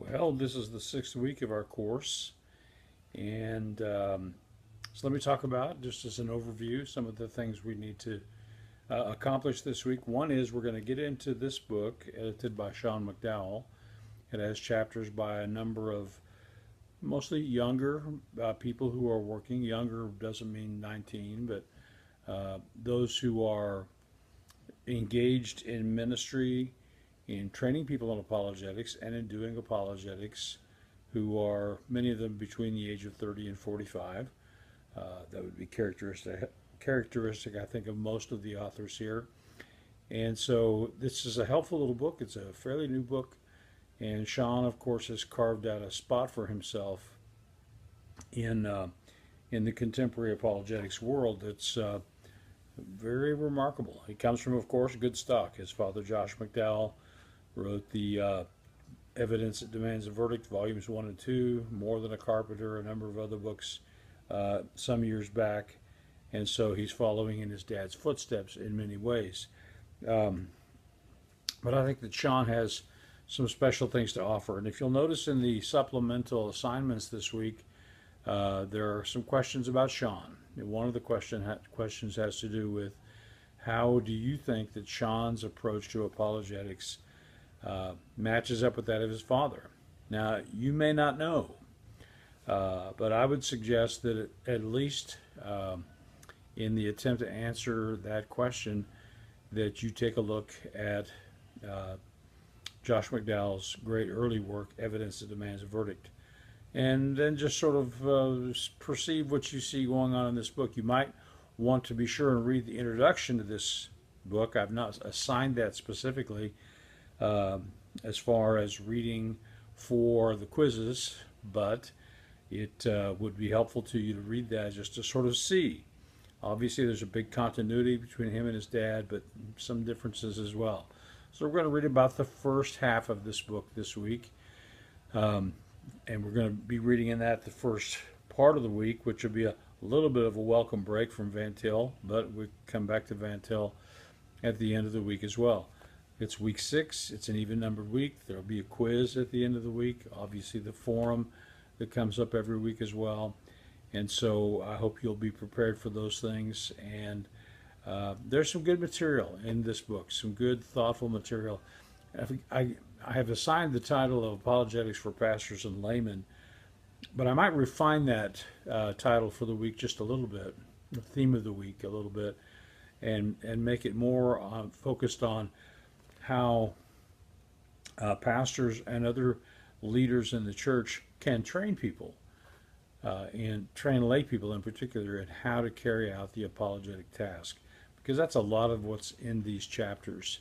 Well, this is the sixth week of our course, and so let me talk about, just as an overview, some of the things we need to accomplish this week. One is we're going to get into this book, edited by Sean McDowell. It has chapters by a number of mostly younger people who are working. Younger doesn't mean 19, but those who are engaged in ministry, in training people on apologetics, and in doing apologetics, who are many of them between the age of 30 and 45. That would be characteristic, I think, of most of the authors here. And so this is a helpful little book. It's a fairly new book, and Sean, of course, has carved out a spot for himself in the contemporary apologetics world that's very remarkable. He comes from, of course, good stock. His father, Josh McDowell, wrote the Evidence That Demands a Verdict, volumes 1 and 2, More Than a Carpenter, a number of other books some years back. And so he's following in his dad's footsteps in many ways. But I think that Sean has some special things to offer. And if you'll notice in the supplemental assignments this week, there are some questions about Sean. And one of the questions has to do with, how do you think that Sean's approach to apologetics matches up with that of his father? Now, you may not know, but I would suggest that at least in the attempt to answer that question, that you take a look at Josh McDowell's great early work, Evidence That Demands a Verdict, and then just sort of perceive what you see going on in this book. You might want to be sure and read the introduction to this book. I've not assigned that specifically as far as reading for the quizzes, but it would be helpful to you to read that just to sort of see. Obviously, there's a big continuity between him and his dad, but some differences as well. So we're going to read about the first half of this book this week, and we're going to be reading in that the first part of the week, which will be a little bit of a welcome break from Van Til, but we come back to Van Til at the end of the week as well. It's week 6. It's an even-numbered week. There'll be a quiz at the end of the week. Obviously, the forum that comes up every week as well. And so I hope you'll be prepared for those things. And there's some good material in this book, some good, thoughtful material. I have assigned the title of Apologetics for Pastors and Laymen, but I might refine that title for the week just a little bit, the theme of the week a little bit, and make it more focused on how pastors and other leaders in the church can train people, and train lay people in particular, in how to carry out the apologetic task, because that's a lot of what's in these chapters.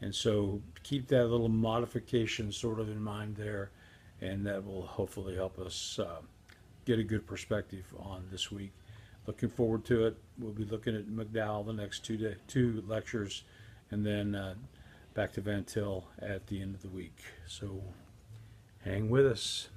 And so keep that little modification sort of in mind there, and that will hopefully help us get a good perspective on this week. Looking forward to it. We'll be looking at McDowell the next two lectures, and then back to Van Til at the end of the week. So hang with us.